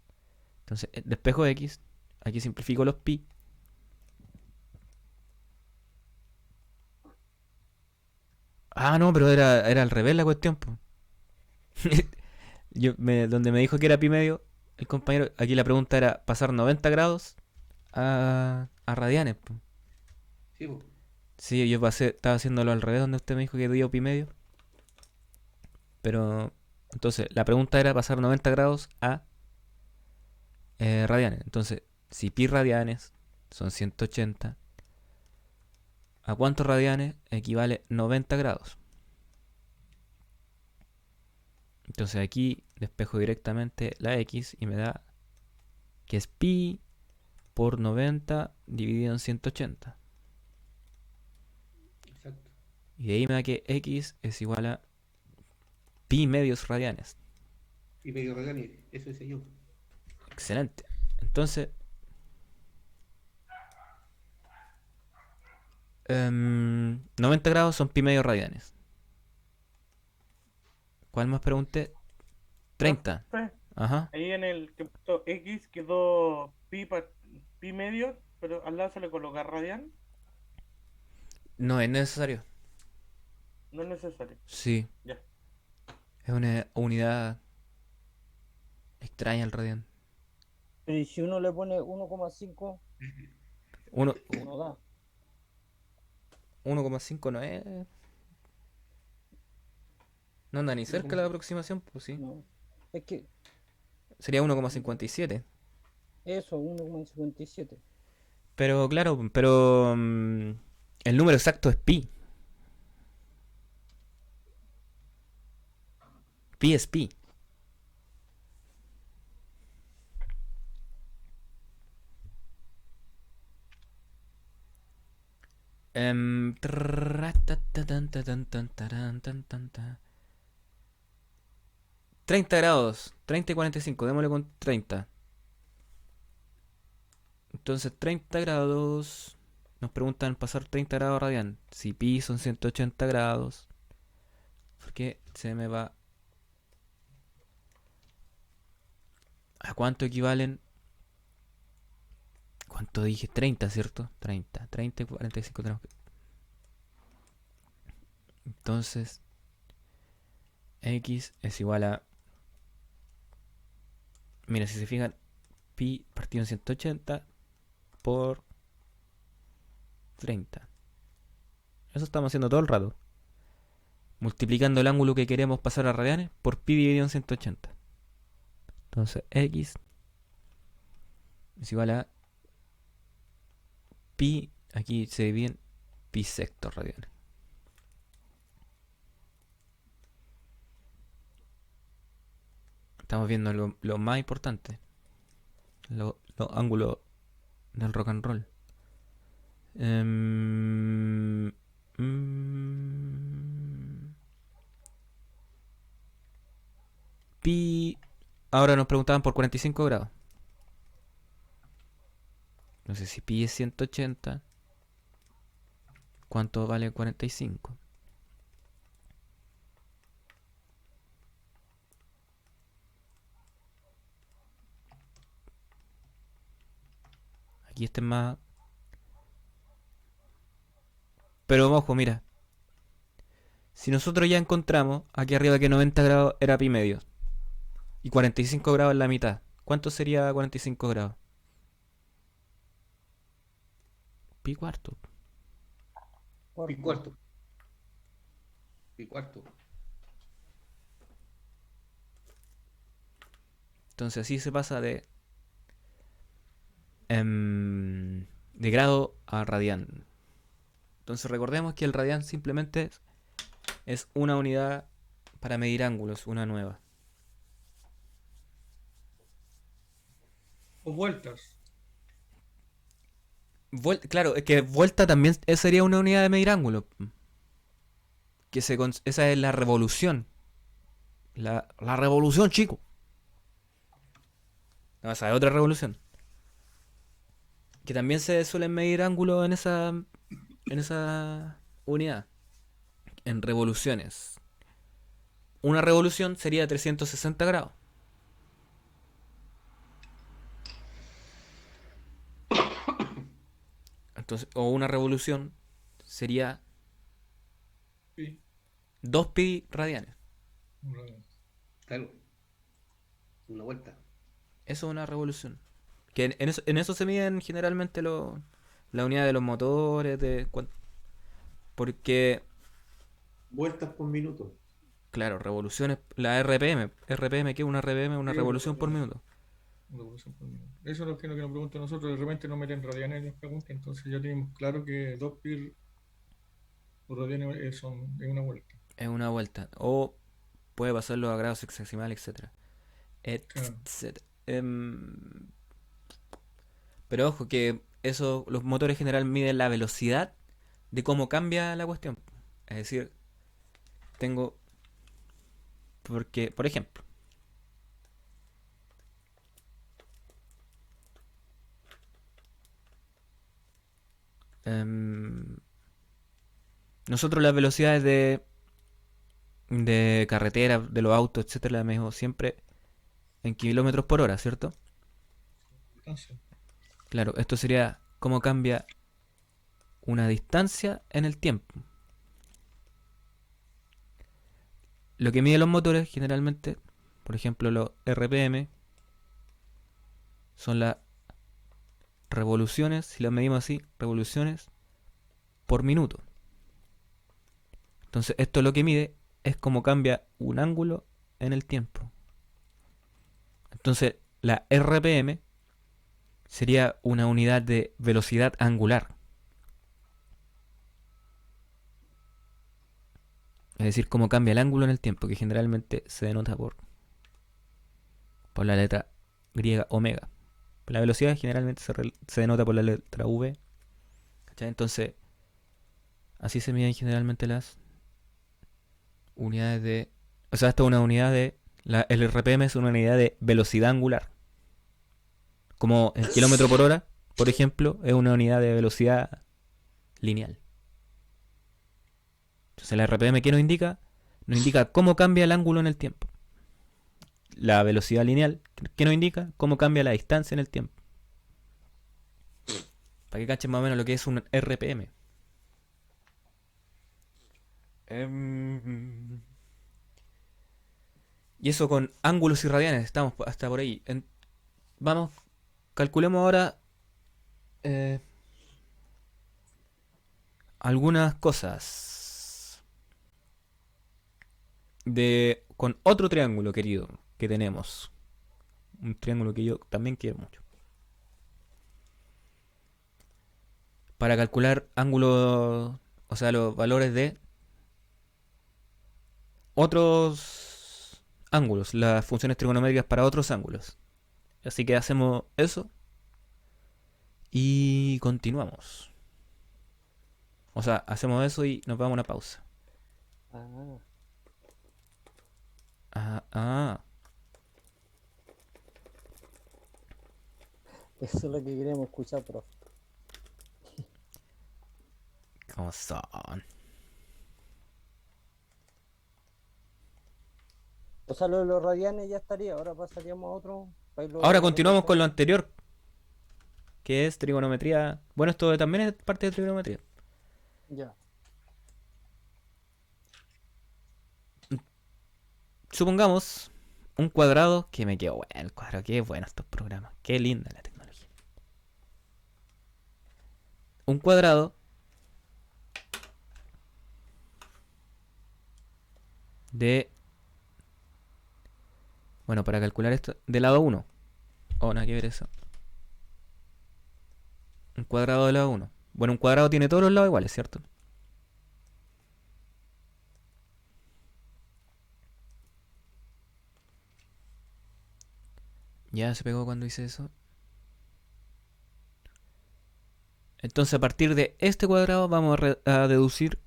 Entonces, despejo X. Aquí simplifico los pi. Ah, no, pero era al revés la cuestión, po. Donde me dijo que era pi medio, el compañero, aquí la pregunta era pasar 90 grados a radianes, po. Sí, po. Sí, yo estaba haciéndolo al revés, donde usted me dijo que dio pi medio. Pero, entonces, la pregunta era pasar 90 grados a radianes. Entonces, si pi radianes son 180, ¿a cuántos radianes equivale 90 grados? Entonces aquí despejo directamente la x y me da que es pi por 90 dividido en 180. Exacto. Y de ahí me da que x es igual a pi medios radianes. Y medio radianes, eso decía yo. Excelente. Entonces, 90 grados son pi medios radianes. ¿Cuál más pregunté? 30. Profe, Ajá. ahí en el que puso X quedó pi medio, pero al lado se le coloca radian. No es necesario. No es necesario. Sí. Ya. Es una unidad extraña el radian. Pero ¿y si uno le pone 1,5? Uno, No da. 1,5 no es. No anda ni cerca la aproximación, pues sí. No. Es que Sería 1,57. eso, 1,57. Pero claro, pero el número exacto es pi. Pi es pi. Trrrratatatantatantarantantan. 30 grados, 30 y 45, démosle con 30. Entonces 30 grados, nos preguntan pasar 30 grados radian. Si pi son 180 grados, porque se me va... ¿A cuánto equivalen? ¿Cuánto dije? 30, ¿cierto? 30 y 45 tenemos que... Entonces, x es igual a... Mira, si se fijan, pi partido en 180 por 30. Eso estamos haciendo todo el rato. Multiplicando el ángulo que queremos pasar a radianes por pi dividido en 180. Entonces, x es igual a pi, aquí se divide en pi sexto radianes. Estamos viendo lo más importante. Los ángulos del rock and roll. Pi. Ahora nos preguntaban por 45 grados. No sé si pi es 180. ¿Cuánto vale 45? Aquí este es más... Pero ojo, mira. Si nosotros ya encontramos aquí arriba que 90 grados era pi medio y 45 grados en la mitad, ¿cuánto sería 45 grados? Pi cuarto. Pi cuarto. Pi cuarto. Entonces así se pasa de grado a radian. Entonces recordemos que el radian simplemente es una unidad para medir ángulos, una nueva. O vueltas. Claro, es que vuelta también sería una unidad de medir ángulos. Esa es la revolución. La revolución, chico. No, esa es otra revolución. Que también se suelen medir ángulos en esa unidad. En revoluciones. Una revolución sería 360 grados. Entonces, o una revolución sería Pi. 2 pi radianes. Claro. Una vuelta. Eso es una revolución. Que en eso se miden generalmente la unidad de los motores, porque, Vueltas por minuto. claro, revoluciones, la RPM, RPM, ¿qué es una RPM? Una Sí, revolución por minuto. Una revolución por minuto. Eso es lo que nos preguntan nosotros. De repente nos meten radianes y nos preguntan. Entonces ya tenemos claro que 2 pi o radianes es una vuelta. Es una vuelta. O puede pasarlo a grados hexadesimales, etcétera. Claro. Etcétera. Pero ojo que eso, los motores en general miden la velocidad de cómo cambia la cuestión. Es decir, tengo... Porque, por ejemplo, nosotros las velocidades de carretera, de los autos, etcétera, las medimos siempre en kilómetros por hora, ¿cierto? Entonces, Claro, esto sería cómo cambia una distancia en el tiempo. Lo que miden los motores generalmente, por ejemplo los RPM, son las revoluciones, si las medimos así, revoluciones por minuto. Entonces esto lo que mide es cómo cambia un ángulo en el tiempo. Entonces la RPM sería una unidad de velocidad angular. Es decir, cómo cambia el ángulo en el tiempo, que generalmente se denota por la letra griega omega. La velocidad generalmente se denota por la letra V. ¿Cachai? Entonces, así se miden generalmente las unidades de... O sea, esta es una unidad de... el RPM es una unidad de velocidad angular. Como el kilómetro por hora, por ejemplo, es una unidad de velocidad lineal. Entonces la RPM, ¿qué nos indica? Nos indica cómo cambia el ángulo en el tiempo. La velocidad lineal, ¿qué nos indica? Cómo cambia la distancia en el tiempo. Para que cachen más o menos lo que es un RPM. Y eso con ángulos y radianes, estamos hasta por ahí. Vamos, calculemos ahora algunas cosas con otro triángulo querido que tenemos. Un triángulo que yo también quiero mucho. Para calcular ángulos, o sea, los valores de otros ángulos, las funciones trigonométricas para otros ángulos. Así que hacemos eso y continuamos. O sea, hacemos eso y nos vamos a una pausa. Eso es lo que queremos escuchar, profe. ¿Cómo son? O sea, lo de los radianes ya estaría. Ahora pasaríamos a otro. Ahora continuamos con lo anterior, que es trigonometría. Bueno, esto también es parte de trigonometría. Ya. Supongamos un cuadrado, que me quedó bueno el cuadrado, qué bueno estos programas, qué linda la tecnología. Un cuadrado de... Bueno, para calcular esto, de lado 1. Oh, nada que ver eso. Un cuadrado de lado 1. Bueno, un cuadrado tiene todos los lados iguales, ¿cierto? Ya se pegó cuando hice eso. Entonces a partir de este cuadrado vamos a deducir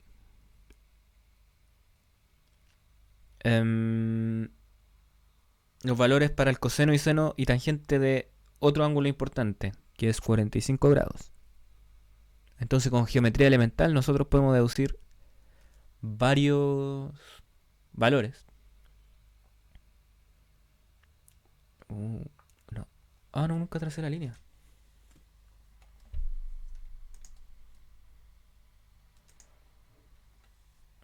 los valores para el coseno y seno y tangente de otro ángulo importante, que es 45 grados. Entonces con geometría elemental nosotros podemos deducir varios valores. No. Ah, no, nunca tracé la línea.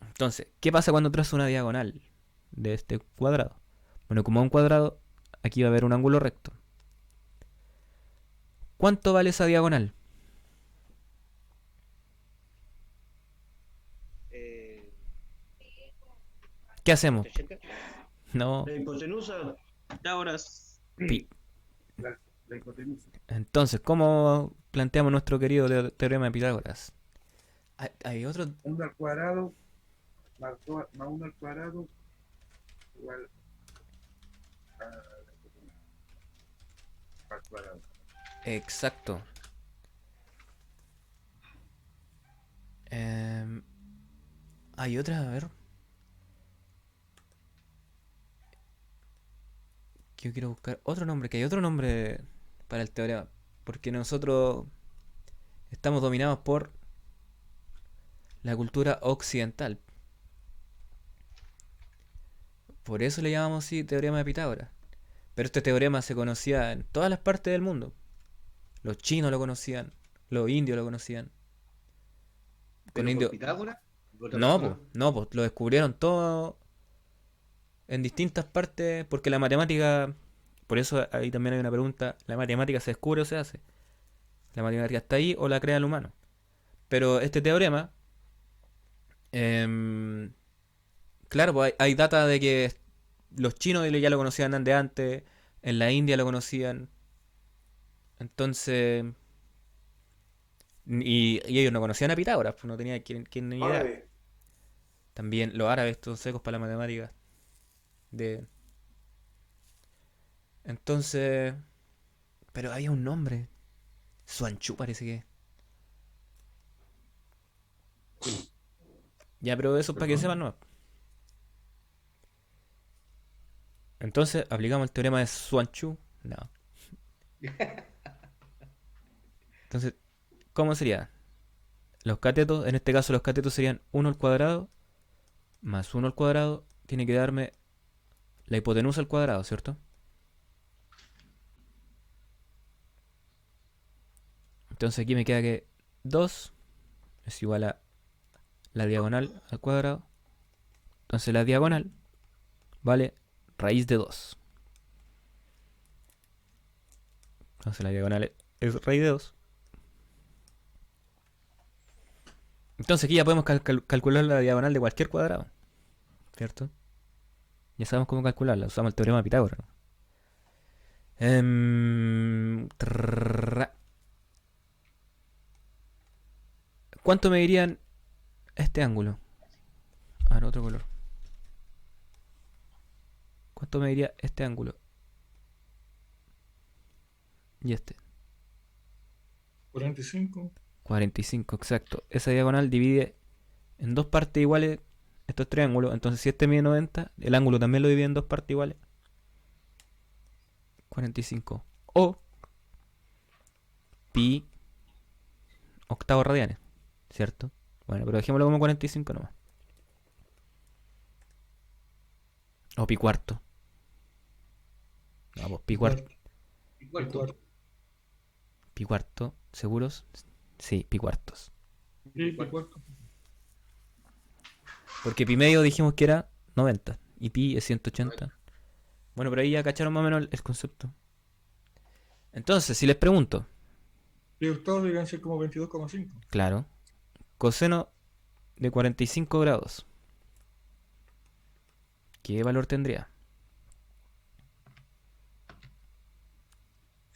Entonces, ¿qué pasa cuando trazo una diagonal de este cuadrado? Bueno, como un cuadrado, aquí va a haber un ángulo recto. ¿Cuánto vale esa diagonal? ¿Qué hacemos? 180. No. La hipotenusa. Pitágoras. La hipotenusa. Entonces, ¿cómo planteamos nuestro querido teorema de Pitágoras? Hay otro. 1 al cuadrado más 1 al cuadrado igual a la hipotenusa. Al cuadrado. Exacto. Hay otra, a ver. Yo quiero buscar otro nombre, que hay otro nombre para el teorema. Porque nosotros estamos dominados por la cultura occidental. Por eso le llamamos así teorema de Pitágoras. Pero este teorema se conocía en todas las partes del mundo. Los chinos lo conocían, los indios lo conocían. ¿Pero indio... por Pitágoras? No, pues lo descubrieron todo en distintas partes, porque la matemática, por eso ahí también hay una pregunta, ¿la matemática se descubre o se hace? ¿La matemática está ahí o la crea el humano? Pero este teorema, claro, pues hay data de que los chinos ya lo conocían de antes, en la India lo conocían, entonces... Y ellos no conocían a Pitágoras, pues no tenía quien ni idea. Árabe. También los árabes, estos secos para la matemática. Entonces... Pero había un nombre. Suanchú parece que. Ya, pero eso es para que sepan, ¿no? Entonces, aplicamos el teorema de Suanchú. No. Entonces, ¿cómo sería? Los catetos, en este caso los catetos serían 1 al cuadrado más 1 al cuadrado, tiene que darme la hipotenusa al cuadrado, ¿cierto? Entonces aquí me queda que 2 es igual a la diagonal al cuadrado. Entonces la diagonal vale raíz de 2. Entonces la diagonal es raíz de 2. Entonces aquí ya podemos calcular la diagonal de cualquier cuadrado, ¿cierto? Ya sabemos cómo calcularla, usamos el teorema de Pitágoras, ¿no? ¿Cuánto me dirían este ángulo? A ver, otro color. ¿Cuánto me diría este ángulo? Y este. 45. 45, exacto. Esa diagonal divide en dos partes iguales estos triángulos. Entonces, si este mide 90, el ángulo también lo divide en dos partes iguales. 45. O pi octavos radianes, ¿cierto? Bueno, pero dejémoslo como 45 nomás. O pi cuarto. No, pues pi cuarto. Pi cuarto, ¿seguros? Sí, pi cuartos. Sí, pi cuarto. Porque pi medio dijimos que era 90 y pi es 180. Bueno, pero ahí ya cacharon más o menos el concepto. Entonces, si les pregunto. Pi octavos deberían ser como 22,5. Claro. Coseno de 45 grados. ¿Qué valor tendría?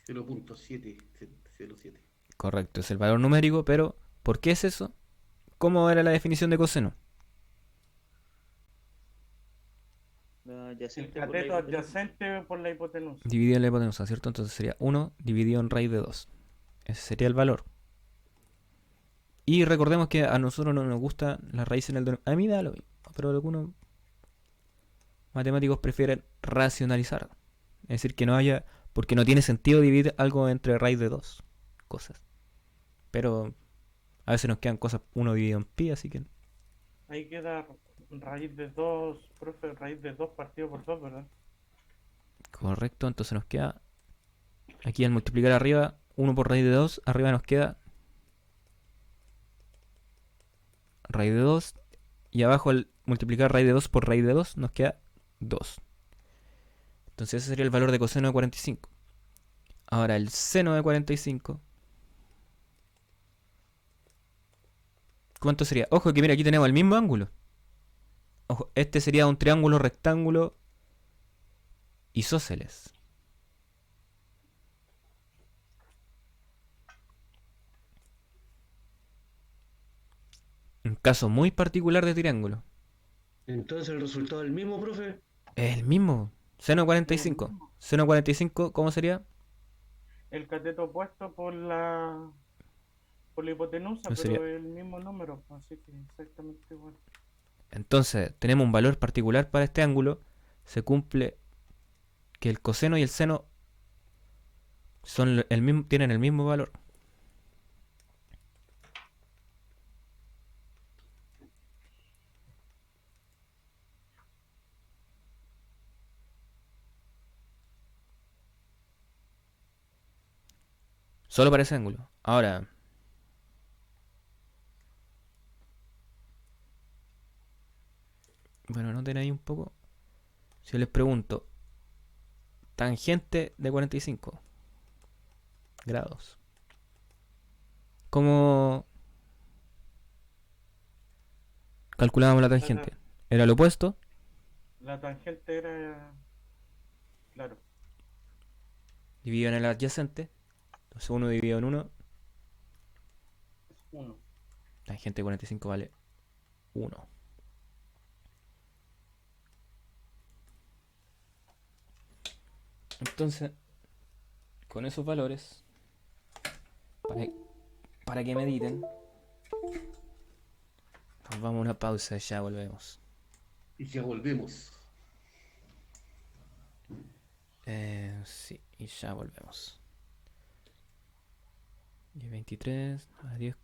0.707. Correcto, es el valor numérico, pero ¿por qué es eso? ¿Cómo era la definición de coseno? El cateto adyacente por la hipotenusa. Dividido en la hipotenusa, ¿cierto? Entonces sería 1 dividido en raíz de 2. Ese sería el valor. Y recordemos que a nosotros no nos gusta la raíz en el denominador. A mí me da lo mismo, pero algunos matemáticos prefieren racionalizar. Es decir, que no haya... Porque no tiene sentido dividir algo entre raíz de 2 cosas. Pero a veces nos quedan cosas 1 dividido en pi, así que... Ahí queda raíz de 2, profe, raíz de 2 partido por 2, ¿verdad? Correcto, entonces nos queda... Aquí al multiplicar arriba, 1 por raíz de 2, arriba nos queda... raíz de 2. Y abajo al multiplicar raíz de 2 por raíz de 2 nos queda 2. Entonces ese sería el valor de coseno de 45. Ahora el seno de 45. ¿Cuánto sería? Ojo que mira, aquí tenemos el mismo ángulo. Ojo, este sería un triángulo rectángulo isósceles. Un caso muy particular de triángulo. Entonces el resultado es el mismo, profe. Es el mismo. Seno 45. Seno 45, ¿cómo sería? El cateto opuesto por la hipotenusa, No pero sería- el mismo número, así que exactamente igual. Entonces, tenemos un valor particular para este ángulo. Se cumple que el coseno y el seno son el mismo, tienen el mismo valor. Solo para ese ángulo. Ahora, bueno, noten ahí un poco. Si yo les pregunto, tangente de 45 grados. ¿Cómo calculábamos la tangente? ¿Era lo opuesto? La tangente era, claro, Dividido en el adyacente. Entonces 1 dividido en 1. es 1. Tangente de 45 vale 1. Entonces, con esos valores, para que mediten, nos vamos a una pausa y ya volvemos. Y ya volvemos. Sí, y ya volvemos. Y 23 a 10.